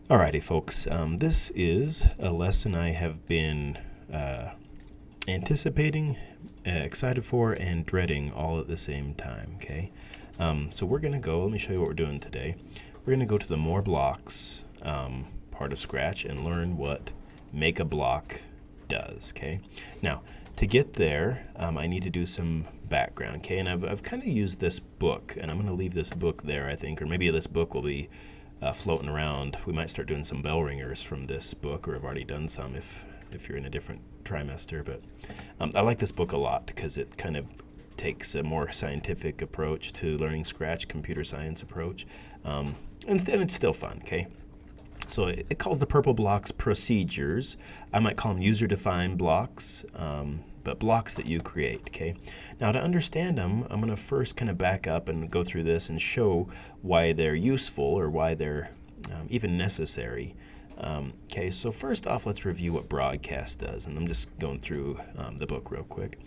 Alrighty, folks. This is a lesson I have been anticipating, excited for, and dreading all at the same time. Okay, so we're gonna go. Let me show you what we're doing today. We're gonna go to the More Blocks part of Scratch and learn what Make a Block does. Okay, now to get there, I need to do some background. Okay, and I've kind of used this book, and I'm gonna leave this book there, I think, or maybe this book will be floating around. We might start doing some bell ringers from this book, or I've already done some if you're in a different trimester. But I like this book a lot because it kind of takes a more scientific approach to learning Scratch, computer science approach. And it's still fun, okay? So it calls the purple blocks procedures. I might call them user-defined blocks, but blocks that you create, okay? Now to understand them, I'm going to first kind of back up and go through this and show why they're useful or why they're even necessary. Okay, so first off, let's review what broadcast does, and I'm just going through the book real quick.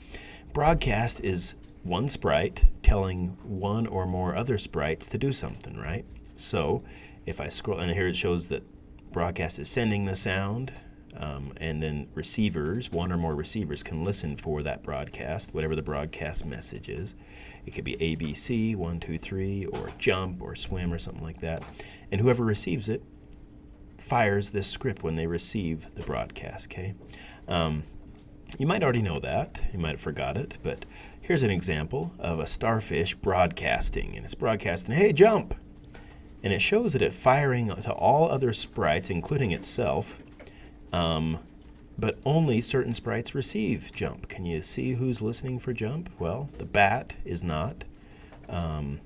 Broadcast is one sprite telling one or more other sprites to do something, right? So if I scroll, and here it shows that broadcast is sending the sound, and then receivers, one or more receivers, can listen for that broadcast, whatever the broadcast message is. It could be ABC, 1, 2, 3, or jump, or swim, or something like that. And whoever receives it fires this script when they receive the broadcast, okay? You might already know that. You might have forgot it, but here's an example of a starfish broadcasting, and it's broadcasting, hey, jump! And it shows that it's firing to all other sprites, including itself, but only certain sprites receive jump. Can you see who's listening for jump? Well, the bat is not. The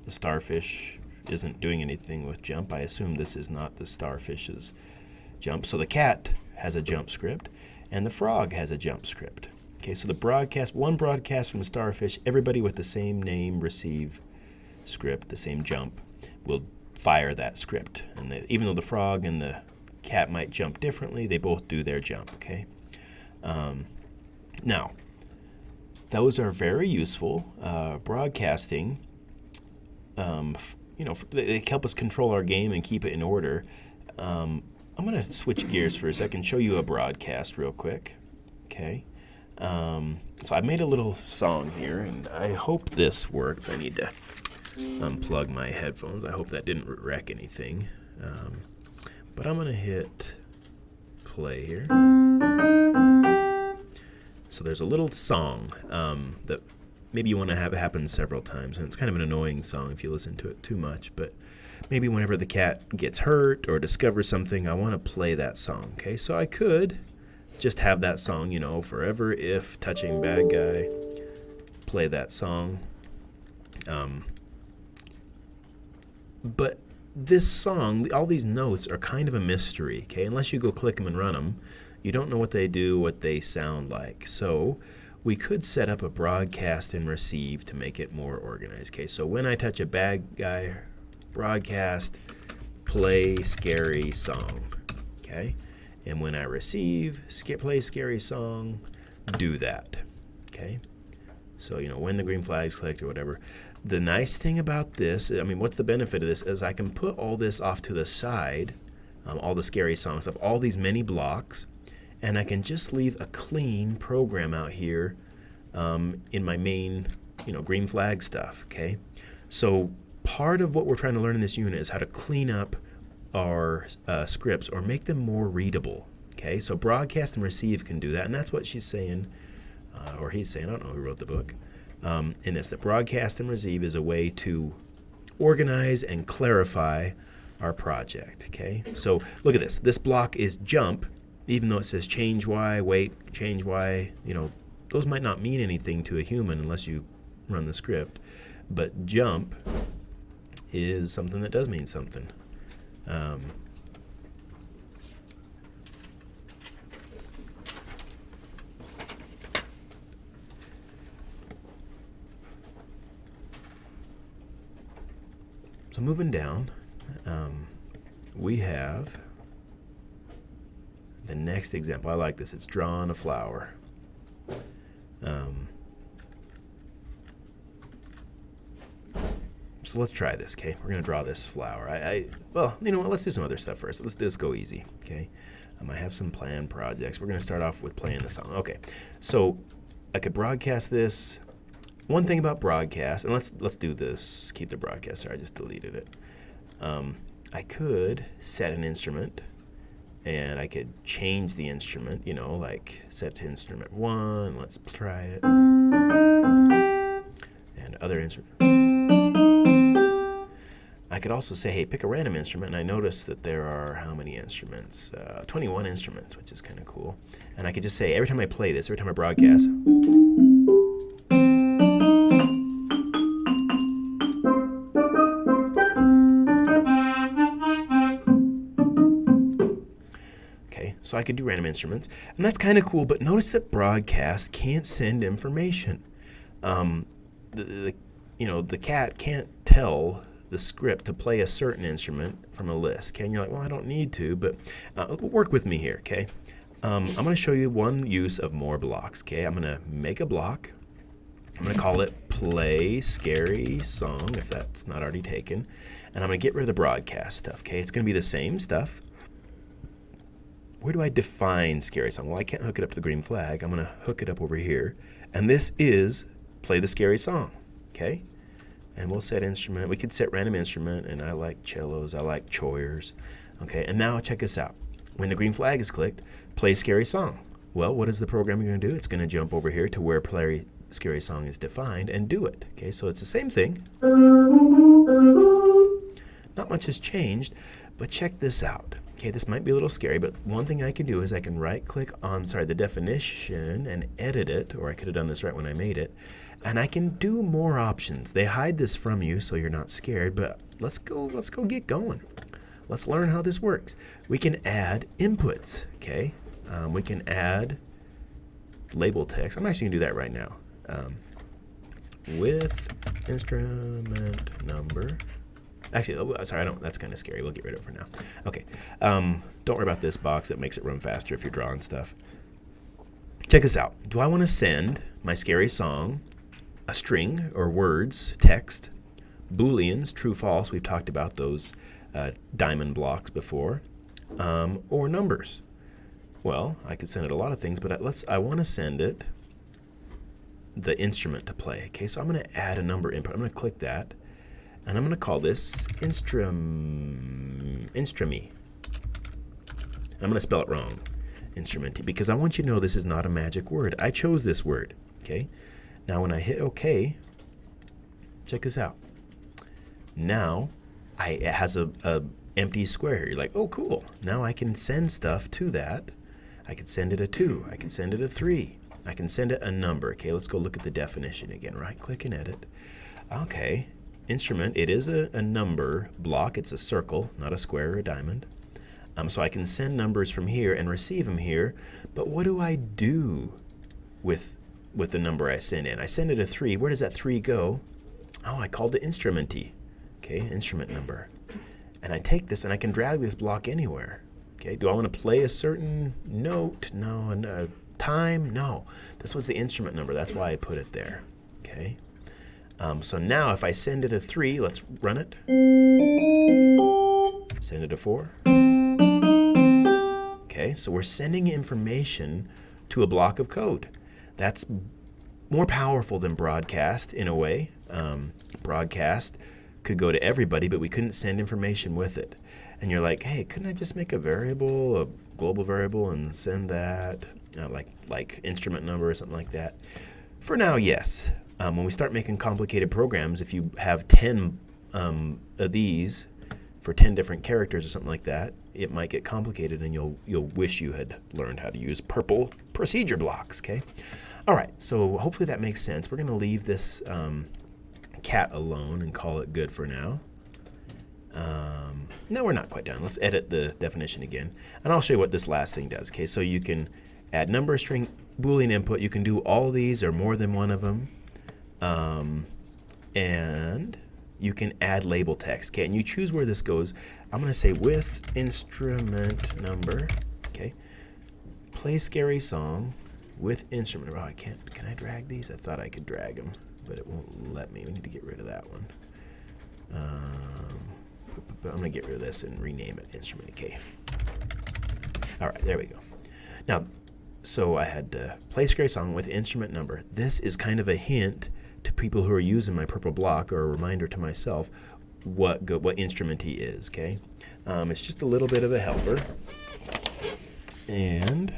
starfish isn't doing anything with jump. I assume this is not the starfish's jump. So the cat has a jump script, and the frog has a jump script. Okay, so the broadcast, one broadcast from a starfish, everybody with the same name receive script, the same jump, will fire that script. And even though the frog and the cat might jump differently, they both do their jump, okay? Now, those are very useful. Broadcasting, they help us control our game and keep it in order. I'm going to switch gears for a second, show you a broadcast real quick, okay? So I made a little song here, and I hope this works. I need to unplug my headphones. I hope that didn't wreck anything. But I'm going to hit play here. So there's a little song that maybe you want to have happen several times. And it's kind of an annoying song if you listen to it too much. But maybe whenever the cat gets hurt or discovers something, I want to play that song. Okay, so I could just have that song, forever if touching bad guy, play that song. But this song, all these notes are kind of a mystery, okay? Unless you go click them and run them, you don't know what they do, what they sound like. So we could set up a broadcast and receive to make it more organized, okay? So when I touch a bad guy, broadcast, play scary song, okay? And when I receive, play scary song, do that, okay? So, when the green flag's clicked or whatever. The nice thing about this, what's the benefit of this, is I can put all this off to the side, all the scary songs of all these many blocks, and I can just leave a clean program out here in my main, green flag stuff, okay? So part of what we're trying to learn in this unit is how to clean up our scripts or make them more readable, okay? So broadcast and receive can do that, and that's what she's saying, or he's saying, I don't know who wrote the book. In this, that broadcast and receive is a way to organize and clarify our project, okay? So look at this. This block is jump, even though it says change Y, wait, change Y. Those might not mean anything to a human unless you run the script. But jump is something that does mean something. So moving down, we have the next example. I like this. It's drawn a flower. So let's try this, okay? We're gonna draw this flower. Well, you know what? Let's do some other stuff first. Let's go easy, okay? I have some planned projects. We're gonna start off with playing the song. Okay, so I could broadcast this. One thing about broadcast, and let's do this. Keep the broadcast. Sorry, I just deleted it. I could set an instrument, and I could change the instrument. You know, like set to instrument 1. Let's try it. And other instrument. I could also say, hey, pick a random instrument, and I noticed that there are how many instruments? 21 instruments, which is kind of cool. And I could just say, every time I play this, every time I broadcast, okay, so I could do random instruments, and that's kind of cool, but notice that broadcast can't send information. The cat can't tell the script to play a certain instrument from a list. Okay, and you're like, well, I don't need to, but work with me here, okay? I'm going to show you one use of more blocks, okay? I'm going to make a block. I'm going to call it Play Scary Song, if that's not already taken. And I'm going to get rid of the broadcast stuff, okay? It's going to be the same stuff. Where do I define scary song? Well, I can't hook it up to the green flag. I'm going to hook it up over here. And this is Play the Scary Song, okay? And we'll set instrument. We could set random instrument, and I like cellos. I like choirs. Okay, and now check this out. When the green flag is clicked, play scary song. Well, what is the program going to do? It's going to jump over here to where play scary song is defined and do it. Okay, so it's the same thing. Not much has changed, but check this out. Okay, this might be a little scary, but one thing I can do is I can right-click on, the definition and edit it, or I could have done this right when I made it. And I can do more options. They hide this from you so you're not scared, but let's go get going. Let's learn how this works. We can add inputs, okay? We can add label text. I'm actually gonna do that right now. With instrument number. Actually, sorry, that's kind of scary. We'll get rid of it for now. Okay, don't worry about this box. That makes it run faster if you're drawing stuff. Check this out. Do I want to send my scary song a string or words, text, booleans, true, false? We've talked about those diamond blocks before, or numbers. Well, I could send it a lot of things, but I want to send it the instrument to play. Okay, so I'm going to add a number input. I'm going to click that, and I'm going to call this instrument. I'm going to spell it wrong, instrument, because I want you to know this is not a magic word. I chose this word. Okay. Now when I hit OK, check this out. Now it has a empty square here. You're like, oh, cool. Now I can send stuff to that. I can send it a 2. I can send it a 3. I can send it a number. Okay, let's go look at the definition again. Right-click and edit. Okay, instrument. It is a number block. It's a circle, not a square or a diamond. So I can send numbers from here and receive them here. But what do I do with the number I send in? I send it a 3. Where does that 3 go? Oh, I called it instrumenty. Okay, instrument number. And I take this and I can drag this block anywhere. Okay, do I want to play a certain note? No. Time? No. This was the instrument number. That's why I put it there. Okay. So now if I send it a 3, let's run it. Send it a 4. Okay, so we're sending information to a block of code. That's more powerful than broadcast in a way. Broadcast could go to everybody, but we couldn't send information with it. And you're like, hey, couldn't I just make a variable, a global variable, and send that, like instrument number or something like that? For now, yes. When we start making complicated programs, if you have 10 of these for 10 different characters or something like that, it might get complicated, and you'll wish you had learned how to use purple procedure blocks. Okay. All right. So hopefully that makes sense. We're going to leave this cat alone and call it good for now. No, we're not quite done. Let's edit the definition again, and I'll show you what this last thing does. Okay, so you can add number, string, Boolean input. You can do all these or more than one of them, and you can add label text. Okay, and you choose where this goes. I'm going to say with instrument number. Okay, play scary song with instrument number. Oh, I can't. Can I drag these? I thought I could drag them, but it won't let me. We need to get rid of that one. I'm going to get rid of this and rename it instrument key. All right, there we go. Now, so I had play Scratch song with instrument number. This is kind of a hint to people who are using my purple block, or a reminder to myself what instrument he is, okay? It's just a little bit of a helper. And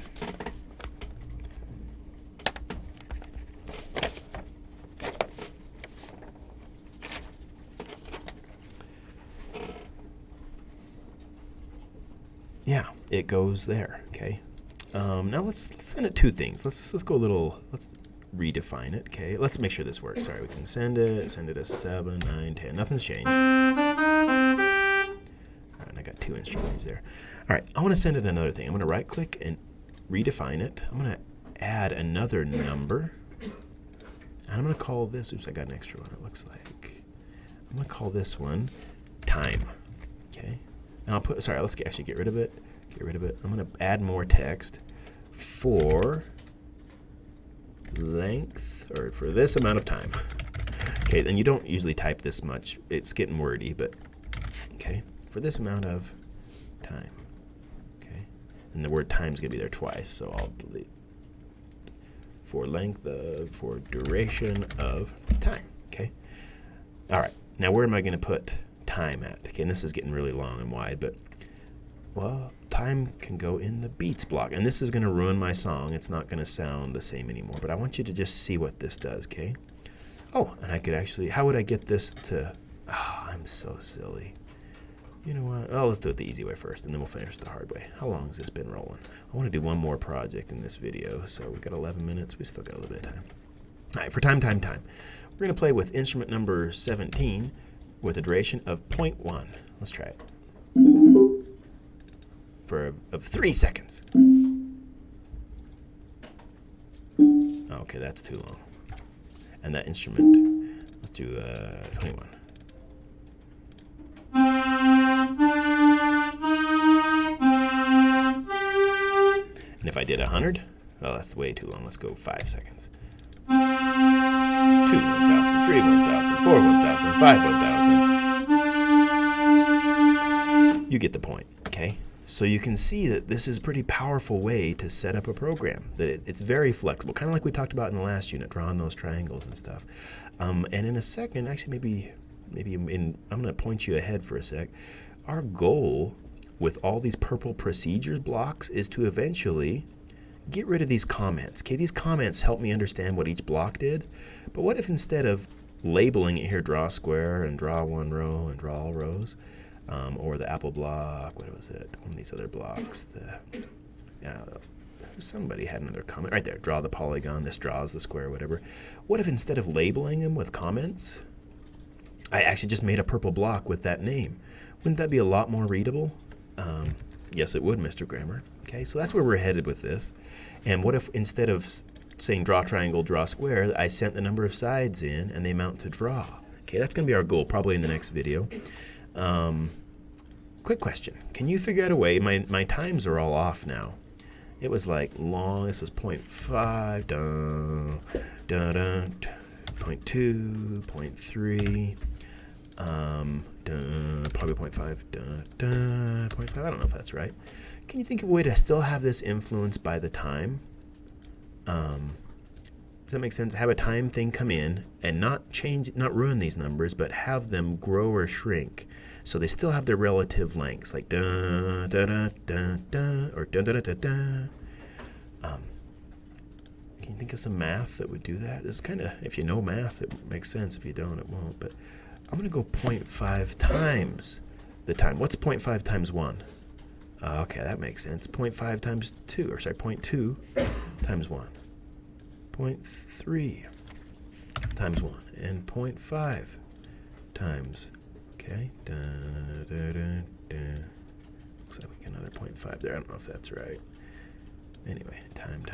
yeah, it goes there, okay? Now let's send it two things. Let's go a little, let's redefine it, okay? Let's make sure this works. Sorry, we can send it as 7, 9, 10. Nothing's changed. All right, and I got two instruments there. All right, I want to send it another thing. I'm going to right click and redefine it. I'm going to add another number. And I'm going to call this, oops, I got an extra one, it looks like. I'm going to call this one time, okay? And I'll put, sorry, let's actually get rid of it. Get rid of it. I'm going to add more text for length, or for this amount of time. Okay, then you don't usually type this much. It's getting wordy, but okay, for this amount of time. Okay, and the word time's going to be there twice, so I'll delete. For length of, for duration of time. Okay, all right, now where am I going to put time at? Okay, and this is getting really long and wide, but well, time can go in the beats block, and this is going to ruin my song. It's not going to sound the same anymore, but I want you to just see what this does, okay? Oh, and I could actually, how would I get this to, I'm so silly. You know what, oh, let's do it the easy way first, and then we'll finish the hard way. How long has this been rolling? I want to do one more project in this video, so we've got 11 minutes. We still got a little bit of time. All right, for time. We're going to play with instrument number 17 with a duration of 0.1. Let's try it. Of 3 seconds. Okay, that's too long. And that instrument, let's do 21. And if I did 100, well, that's way too long. Let's go 5 seconds. 2, 1,000, 3, 1,000, 4, 1,000, 5, 1,000. You get the point, okay? So you can see that this is a pretty powerful way to set up a program. That it's very flexible, kind of like we talked about in the last unit, drawing those triangles and stuff. And in a second, actually, maybe I'm going to point you ahead for a sec. Our goal with all these purple procedures blocks is to eventually get rid of these comments. Okay, these comments help me understand what each block did. But what if instead of labeling it here, draw a square and draw one row and draw all rows, or the apple block, what was it? One of these other blocks. Somebody had another comment right there. Draw the polygon. This draws the square, whatever. What if instead of labeling them with comments, I actually just made a purple block with that name? Wouldn't that be a lot more readable? Yes, it would, Mr. Grammar. Okay, so that's where we're headed with this. And what if instead of saying draw triangle, draw square, I sent the number of sides in and they amount to draw? Okay, that's going to be our goal probably in the next video. Quick question. Can you figure out a way? My times are all off now. It was like long. This was 0.5, 0.2, 0.3, probably 0.5, 0.5. I don't know if that's right. Can you think of a way to still have this influenced by the time? Does that make sense? Have a time thing come in and not ruin these numbers, but have them grow or shrink, so they still have their relative lengths, like da da da da da or da da da da da. Can you think of some math that would do that? It's kind of, if you know math, it makes sense. If you don't, it won't. But I'm going to go 0.5 times the time. What's 0.5 times 1? Okay, that makes sense. 0.5 times 2, or sorry, 0.2 times 1. 0.3 times 1, and 0.5 times, okay, looks like we get another 0.5 there. I don't know if that's right. Anyway, time.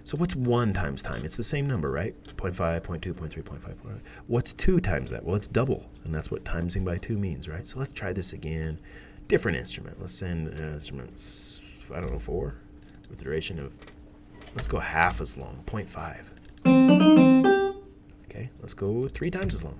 So what's 1 times time? It's the same number, right? 0.5, 0.2, 0.3, 0.5. What's 2 times that? Well, it's double, and that's what timesing by 2 means, right? So let's try this again. Different instrument. Let's send instruments, I don't know, 4, with the duration of, let's go half as long, 0.5. Okay, let's go 3 times as long.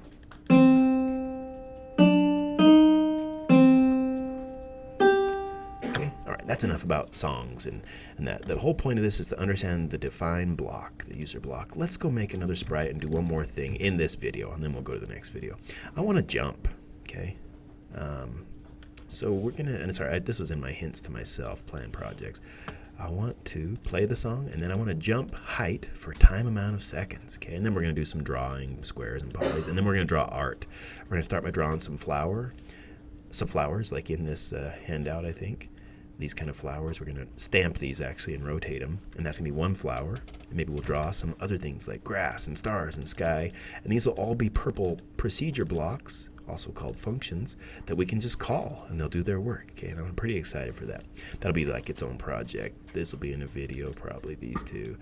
that's enough about songs and that. The whole point of this is to understand the define block, the user block. Let's go make another sprite and do one more thing in this video, and then we'll go to the next video. I want to jump, okay? So we're gonna, and sorry, this was in my hints to myself, plan projects. I want to play the song, and then I want to jump height for time amount of seconds, okay? And then we're gonna do some drawing, squares and polys, and then we're gonna draw art. We're gonna start by drawing some flowers, like in this handout, I think. These kind of flowers, we're gonna stamp these actually and rotate them, and that's gonna be one flower. And maybe we'll draw some other things like grass and stars and sky, and these will all be purple procedure blocks, also called functions, that we can just call and they'll do their work, okay? And I'm pretty excited for that. That'll be like its own project. This will be in a video, probably these two.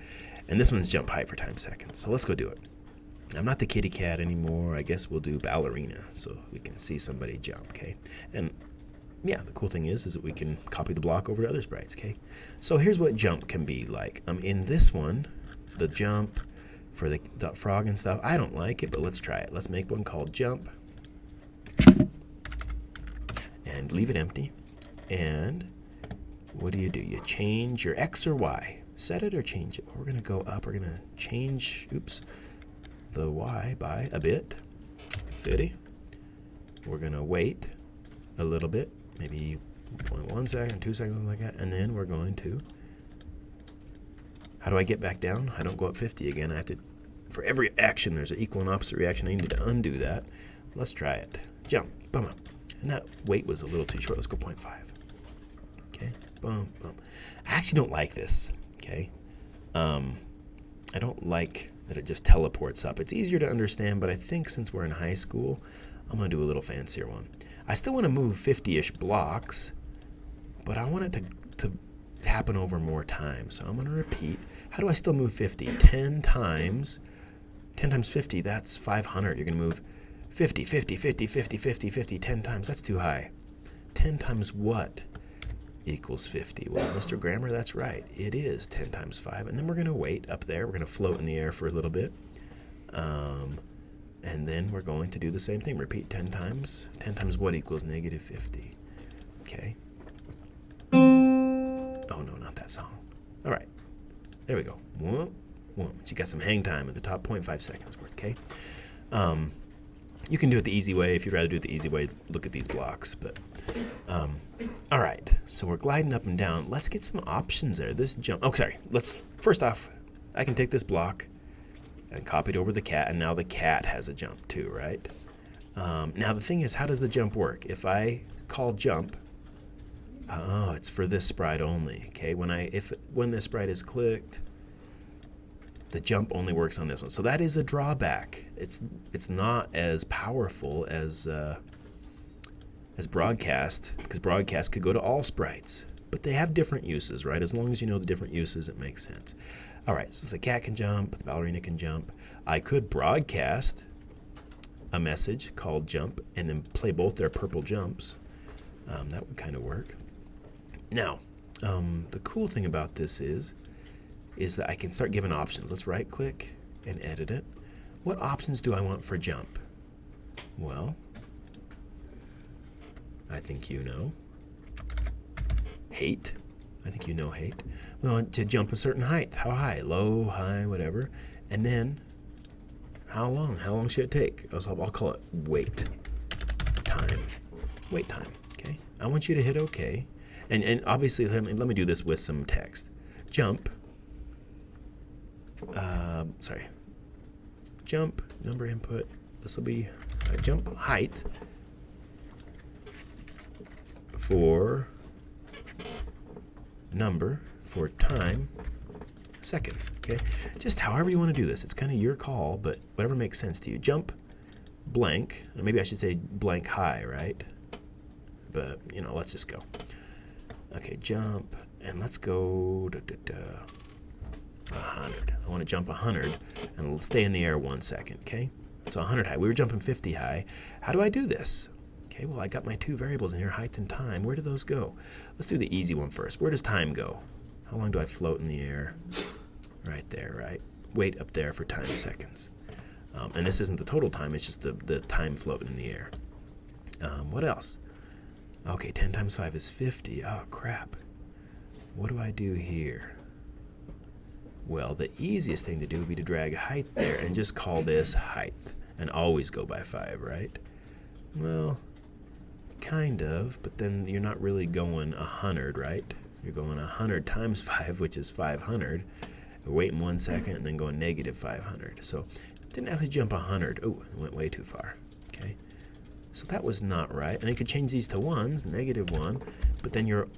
And this one's jump height for time seconds. So let's go do it. I'm not the kitty cat anymore. I guess we'll do ballerina so we can see somebody jump, okay? And yeah, the cool thing is that we can copy the block over to other sprites, okay? So here's what jump can be like. In this one, the jump for the frog and stuff, I don't like it, but let's try it. Let's make one called jump and leave it empty. And what do? You change your X or Y. Set it or change it. We're gonna go up, we're gonna change, the Y by a bit, 50. We're gonna wait a little bit, maybe 1 second, 2 seconds, something like that, and then we're going to, how do I get back down? I don't go up 50 again. I have to, for every action, there's an equal and opposite reaction. I need to undo that. Let's try it. Jump, boom, up. And that wait was a little too short. Let's go 0.5. Okay, boom, boom. I actually don't like this, okay? I don't like that it just teleports up. It's easier to understand, but I think since we're in high school, I'm gonna do a little fancier one. I still wanna move 50-ish blocks, but I want it to happen over more time. So I'm gonna repeat. How do I still move 50? 10 times 50, that's 500. You're gonna move 50, 50, 50, 50, 50, 50, 10 times. That's too high. 10 times what equals 50? Well, Mr. Grammar, that's right. It is 10 times 5. And then we're going to wait up there. We're going to float in the air for a little bit. And then we're going to do the same thing. Repeat 10 times. 10 times what equals negative 50? Okay. Oh, no, not that song. All right. There we go. Whoop, whoop. You got some hang time at the top, 0.5 seconds worth, okay? You can do it the easy way. If you'd rather do it the easy way, look at these blocks. But all right, so we're gliding up and down. Let's get some options there. This jump. Oh, sorry. First off, I can take this block and copy it over the cat, and now the cat has a jump too, right? Now the thing is, how does the jump work? If I call jump, oh, it's for this sprite only. Okay, when this sprite is clicked, the jump only works on this one. So that is a drawback. It's not as powerful as broadcast, because broadcast could go to all sprites, but they have different uses, right? As long as you know the different uses, it makes sense. All right, so the cat can jump, the ballerina can jump. I could broadcast a message called jump and then play both their purple jumps. That would kind of work. Now, the cool thing about this is that I can start giving options. Let's right click and edit it. What options do I want for jump? Well, I think you know. Height. I think you know height. We want to jump a certain height. How high? Low, high, whatever. And then how long? How long should it take? I'll call it wait time. Wait time. Okay. I want you to hit OK. And obviously, let me do this with some text. Jump. Jump, number input. This will be jump height for number for time seconds. Okay, just however you want to do this. It's kind of your call, but whatever makes sense to you. Jump blank. Maybe I should say blank high, right? But let's just go. Okay, jump, and let's go 100. I want to jump 100 and stay in the air 1 second, okay? So 100 high. We were jumping 50 high. How do I do this? Okay, well, I got my two variables in here, height and time. Where do those go? Let's do the easy one first. Where does time go? How long do I float in the air? Right there, right? Wait up there for time seconds. And this isn't the total time. It's just the time floating in the air. What else? Okay, 10 times 5 is 50. Oh, crap. what do I do here? Well, the easiest thing to do would be to drag height there and just call this height and always go by 5, right? Well, kind of, but then you're not really going 100, right? You're going 100 times 5, which is 500. We're waiting 1 second and then going negative 500. So it didn't actually jump 100. Oh, it went way too far. Okay, so that was not right. And you could change these to 1s, negative 1, but then you're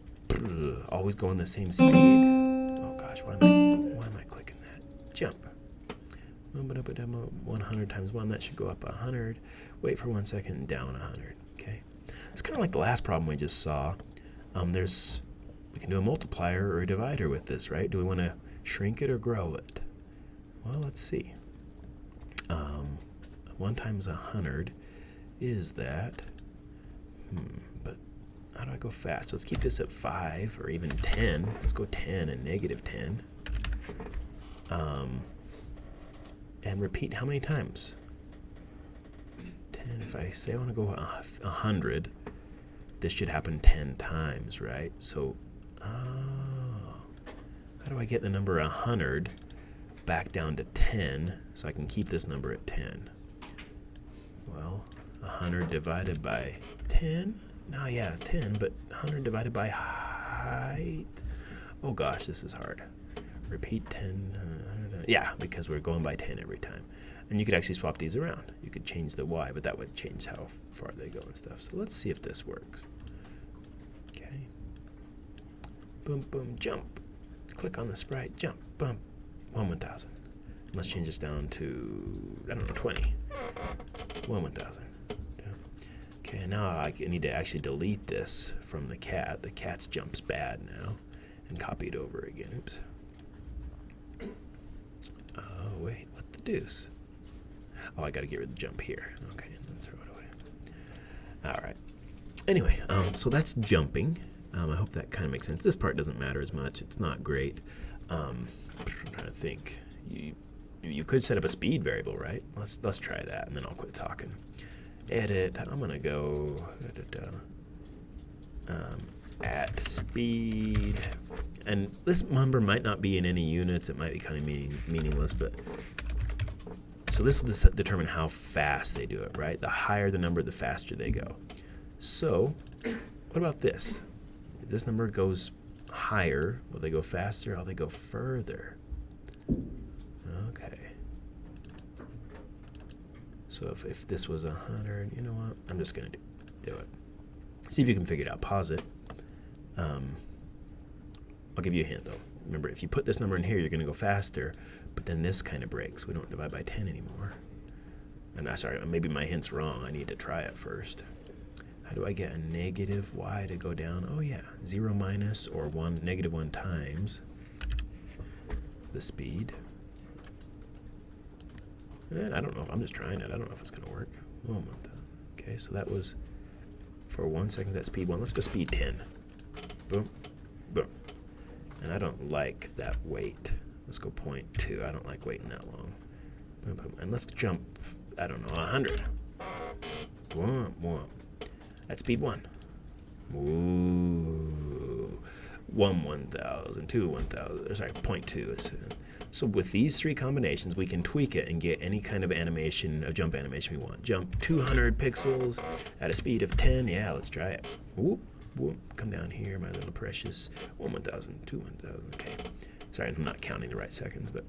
always going the same speed. Oh gosh, why am I clicking that? Jump. 100 times 1, that should go up 100. Wait for 1 second and down 100. Okay, it's kind of like the last problem we just saw. We can do a multiplier or a divider with this, right? Do we want to shrink it or grow it? Well, let's see. 1 times 100 is that. But how do I go fast? Let's keep this at 5 or even 10. Let's go 10 and negative 10. And repeat how many times? 10. If I say I want to go 100, this should happen 10 times, right? So, how do I get the number 100 back down to 10 so I can keep this number at 10? Well, 100 divided by 10? No, yeah, 10, but 100 divided by height. Oh gosh, this is hard. Repeat 10. Yeah, because we're going by 10 every time. And you could actually swap these around. You could change the y, but that would change how far they go and stuff. So let's see if this works. Okay. Boom, boom, jump. Click on the sprite, jump, bump. 1/1000. Let's change this down to, I don't know, 20. 1/1000. Okay, now I need to actually delete this from the cat. The cat's jump's bad now. And copy it over again. Oops. Oh, wait, what the deuce? Oh, I got to get rid of the jump here. Okay, and then throw it away. All right. Anyway, so that's jumping. I hope that kind of makes sense. This part doesn't matter as much. It's not great. I'm trying to think. You could set up a speed variable, right? Let's try that, and then I'll quit talking. Edit. I'm gonna go at speed, and this number might not be in any units. It might be kind of meaningless, but so this will determine how fast they do it, right? The higher the number, the faster they go. So, what about this? If this number goes higher, will they go faster? Or will they go further? Okay. So if this was 100, you know what? I'm just going to do it. See if you can figure it out. Pause it. I'll give you a hint, though. Remember, if you put this number in here, you're going to go faster, but then this kind of breaks. We don't divide by 10 anymore. And I'm sorry, maybe my hint's wrong. I need to try it first. How do I get a negative y to go down? Oh, yeah. 0 minus or negative 1 times the speed. And I don't know. I'm just trying it. I don't know if it's going to work. Oh, okay, so that was for 1 second. That's speed 1. Let's go speed 10. Boom, boom. And I don't like that wait. Let's go 0.2. I don't like waiting that long. Boom, boom. And let's jump, I don't know, 100. Boom, boom. That's speed 1. Ooh. 1/1000, 2/1000. Sorry, 0.2. So with these three combinations, we can tweak it and get any kind of animation, a jump animation we want. Jump 200 pixels at a speed of 10. Yeah, let's try it. Whoop, whoop. Come down here, my little precious. 1/1000, 2/1000. Okay. Sorry, I'm not counting the right seconds, but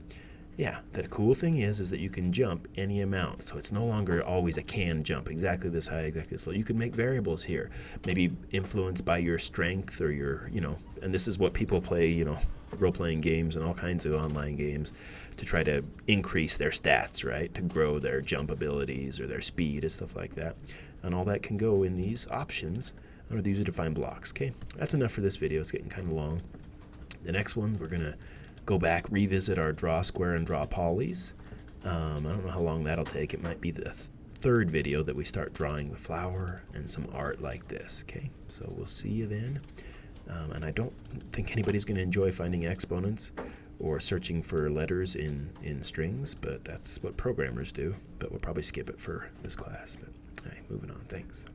yeah, the cool thing is that you can jump any amount. So it's no longer always a canned jump, exactly this high, exactly this low. You can make variables here, maybe influenced by your strength or your, and this is what people play, role-playing games and all kinds of online games to try to increase their stats, right? To grow their jump abilities or their speed and stuff like that. And all that can go in these options under the user-defined blocks. Okay, that's enough for this video. It's getting kind of long. The next one, we're going to go back, revisit our draw square and draw polys. I don't know how long that'll take. It might be the third video that we start drawing the flower and some art like this. Okay, so we'll see you then. And I don't think anybody's going to enjoy finding exponents or searching for letters in strings, but that's what programmers do. But we'll probably skip it for this class. But all right, moving on. Thanks.